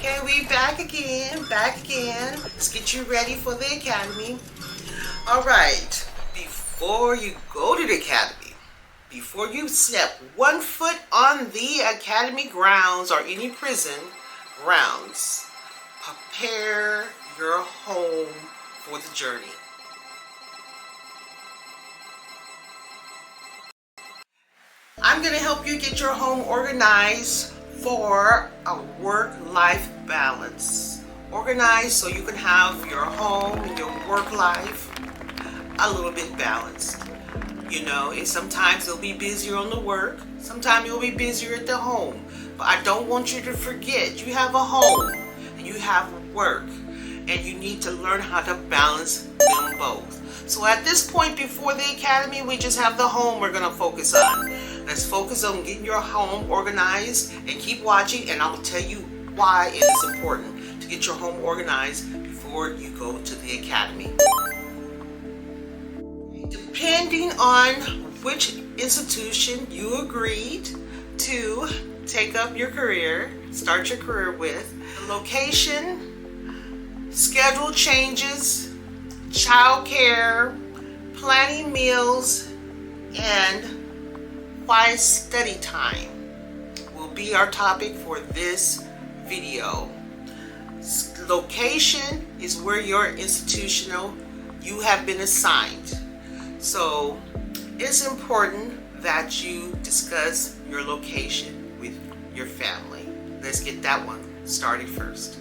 Okay, we back again. Let's get you ready for the academy. All right, before you go to the academy, before you step one foot on the academy grounds or any prison grounds, prepare your home for the journey. I'm going to help you get your home organized for a work-life balance. Organized so you can have your home and your work life a little bit balanced. You know, and sometimes you'll be busier on the work, sometimes you'll be busier at the home. But I don't want you to forget you have a home and you have work, and you need to learn how to balance them both. So at this point before the academy, we just have the home we're going to focus on. Let's focus on getting your home organized and keep watching, and I'll tell you why it is important to get your home organized before you go to the academy. Depending on which institution you agreed to take up your career, start your career with, the location, schedule changes, child care, planning meals, and quiet study time will be our topic for this video. Location is where your institutional you have been assigned. So it's important that you discuss your location with your family. Let's get that one started first.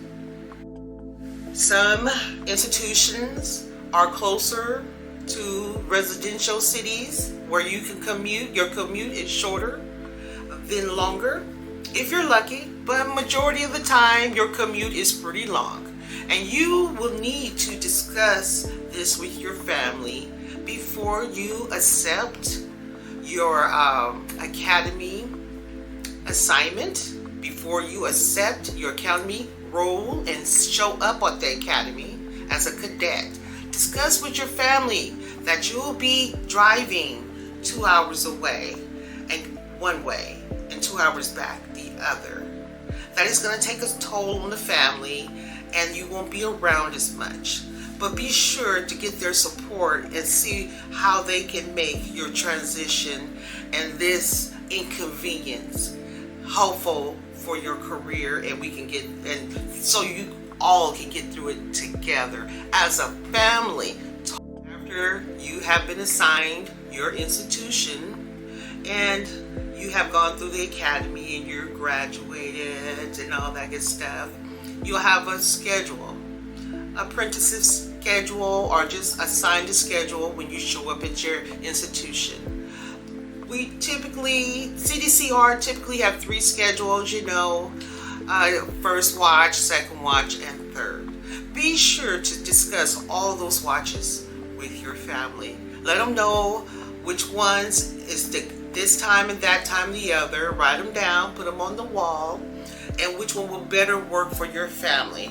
Some institutions are closer to residential cities where you can commute. Your commute is shorter than longer if you're lucky, but majority of the time your commute is pretty long. And you will need to discuss this with your family before you accept your academy assignment, before you accept your academy role and show up at the academy as a cadet. Discuss with your family that you'll be driving 2 hours away and one way and 2 hours back the other. That is going to take a toll on the family and you won't be around as much. But be sure to get their support and see how they can make your transition and this inconvenience helpful for your career, and we can get, and so you all can get through it together as a family. After you have been assigned your institution and you have gone through the academy and you're graduated and all that good stuff, you'll have a schedule, apprenticeship schedule, or just assigned a schedule when you show up at your institution. We typically, CDCR typically have 3 schedules, you know, first watch, second watch, and third. Be sure to discuss all those watches with your family. Let them know which ones is this time and that time the other. Write them down, put them on the wall, and which one will better work for your family.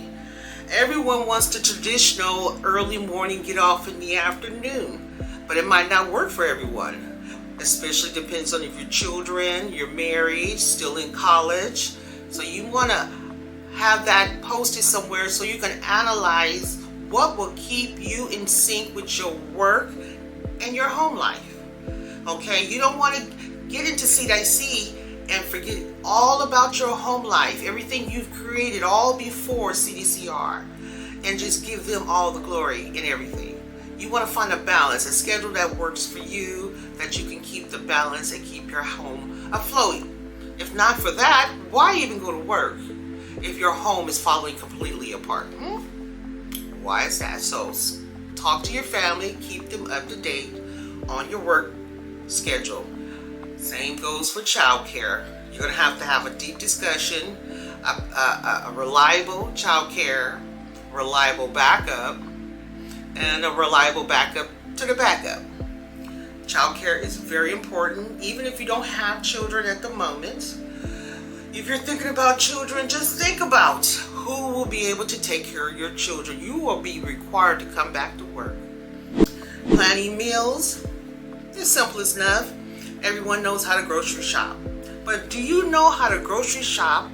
Everyone wants the traditional early morning get off in the afternoon, but it might not work for everyone. Especially depends on if you're children, you're married, still in college. So you want to have that posted somewhere so you can analyze what will keep you in sync with your work and your home life. Okay, you don't want to get into CDC and forget all about your home life, everything you've created all before CDCR, and just give them all the glory and everything. You want to find a balance, a schedule that works for you, that you can keep the balance and keep your home afloat. If not for that, why even go to work if your home is falling completely apart? Why is that? So talk to your family, keep them up to date on your work schedule. Same goes for childcare. You're going to have a deep discussion, a reliable childcare, reliable backup, and a reliable backup to the backup. Childcare is very important, even if you don't have children at the moment. If you're thinking about children, just think about who will be able to take care of your children. You will be required to come back to work. Planning meals is simple enough. Everyone knows how to grocery shop. But do you know how to grocery shop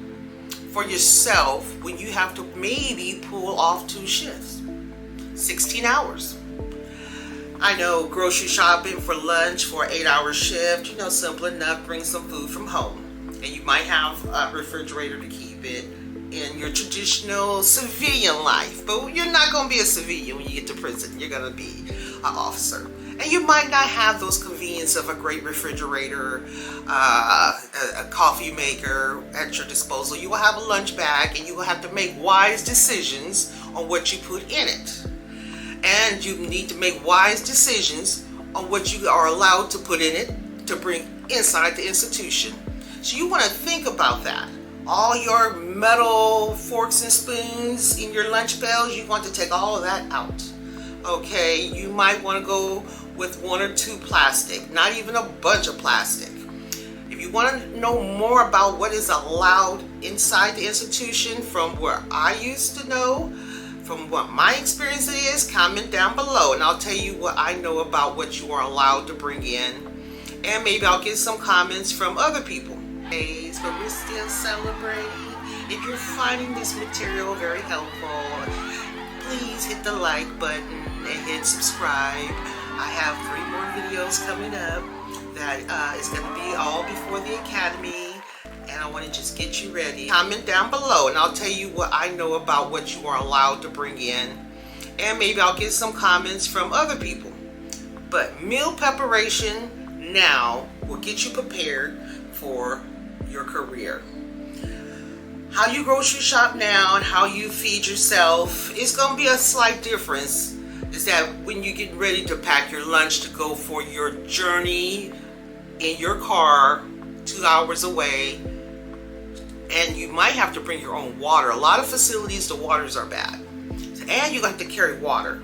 for yourself when you have to maybe pull off 2 shifts? 16 hours. I know grocery shopping for lunch for an 8-hour shift, simple enough, bring some food from home. And you might have a refrigerator to keep it in your traditional civilian life. But you're not going to be a civilian when you get to prison. You're going to be an officer. And you might not have those conveniences of a great refrigerator, a coffee maker at your disposal. You will have a lunch bag, and you will have to make wise decisions on what you put in it. And you need to make wise decisions on what you are allowed to put in it to bring inside the institution. So you want to think about that. All your metal forks and spoons in your lunch pails, you want to take all of that out. Okay, you might want to go with 1 or 2 plastic, not even a bunch of plastic. If you want to know more about what is allowed inside the institution from where I used to know, from what my experience is, comment down below and I'll tell you what I know about what you are allowed to bring in. And maybe I'll get some comments from other people. But we're still celebrating. If you're finding this material very helpful, please hit the like button and hit subscribe. I have 3 more videos coming up that is going to be all before the academy, and I want to just get you ready. Comment down below and I'll tell you what I know about what you are allowed to bring in, and maybe I'll get some comments from other people. But meal preparation now will get you prepared for your career. How you grocery shop now and how you feed yourself is going to be a slight difference. Is that when you get ready to pack your lunch to go for your journey in your car 2 hours away, and you might have to bring your own water. A lot of facilities, the waters are bad, and you have to carry water.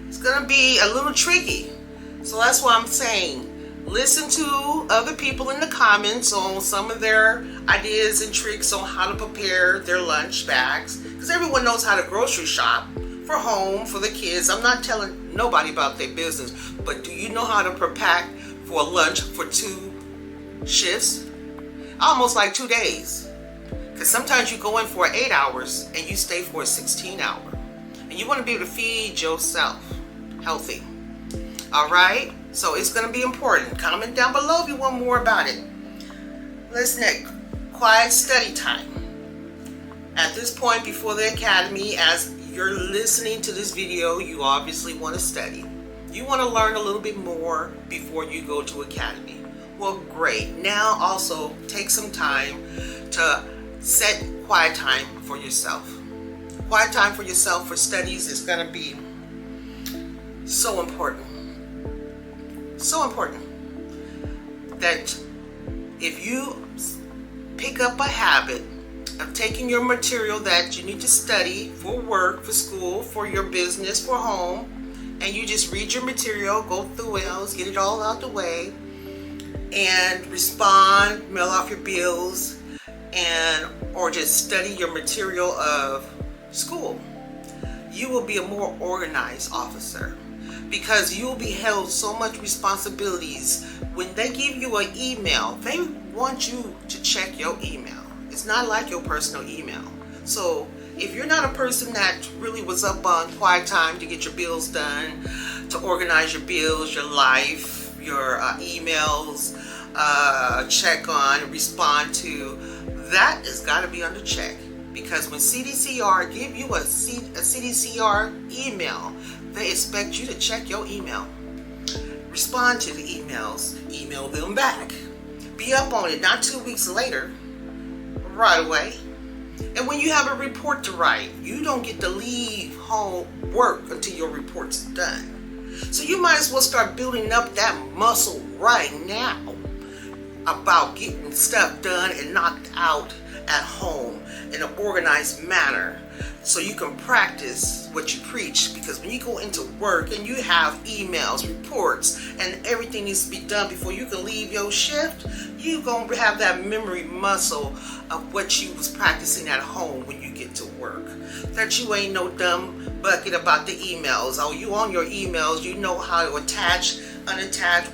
It's going to be a little tricky. So that's why I'm saying, listen to other people in the comments on some of their ideas and tricks on how to prepare their lunch bags, because everyone knows how to grocery shop for home, for the kids. I'm not telling nobody about their business, but do you know how to prepare for lunch for 2 shifts? Almost like 2 days. Because sometimes you go in for 8 hours and you stay for a 16-hour. And you want to be able to feed yourself healthy. Alright? So it's going to be important. Comment down below if you want more about it. Let's next. Quiet study time. At this point before the academy, as you're listening to this video, you obviously want to study. You want to learn a little bit more before you go to academy. Well, great. Now also take some time to set quiet time for yourself. Quiet time for yourself for studies is going to be so important. So important that if you pick up a habit of taking your material that you need to study for work, for school, for your business, for home, and you just read your material, go through it, get it all out the way, and respond, mail off your bills, or just study your material of school, you will be a more organized officer, because you'll be held so much responsibilities. When they give you an email, they want you to check your email. It's not like your personal email. So if you're not a person that really was up on quiet time to get your bills done, to organize your bills, your life, your emails, check on, respond to, that has got to be under check. Because when CDCR give you a CDCR email, they expect you to check your email. Respond to the emails, email them back. Be up on it, not 2 weeks later, right away. And when you have a report to write, you don't get to leave home work until your report's done. So you might as well start building up that muscle right now about getting stuff done and knocked out at home in an organized manner, so you can practice what you preach. Because when you go into work and you have emails, reports, and everything needs to be done before you can leave your shift, you're going to have that memory muscle of what you was practicing at home when you get to work. That you ain't no dumb bucket about the emails. Oh, you on your emails, you know how to attach, unattach,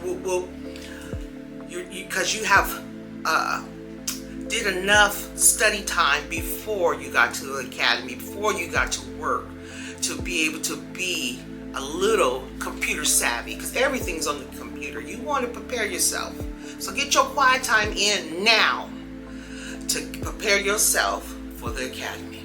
because you have did enough study time before you got to the academy, before you got to work, to be able to be a little computer savvy, because everything's on the computer. You want to prepare yourself. So get your quiet time in now to prepare yourself for the academy.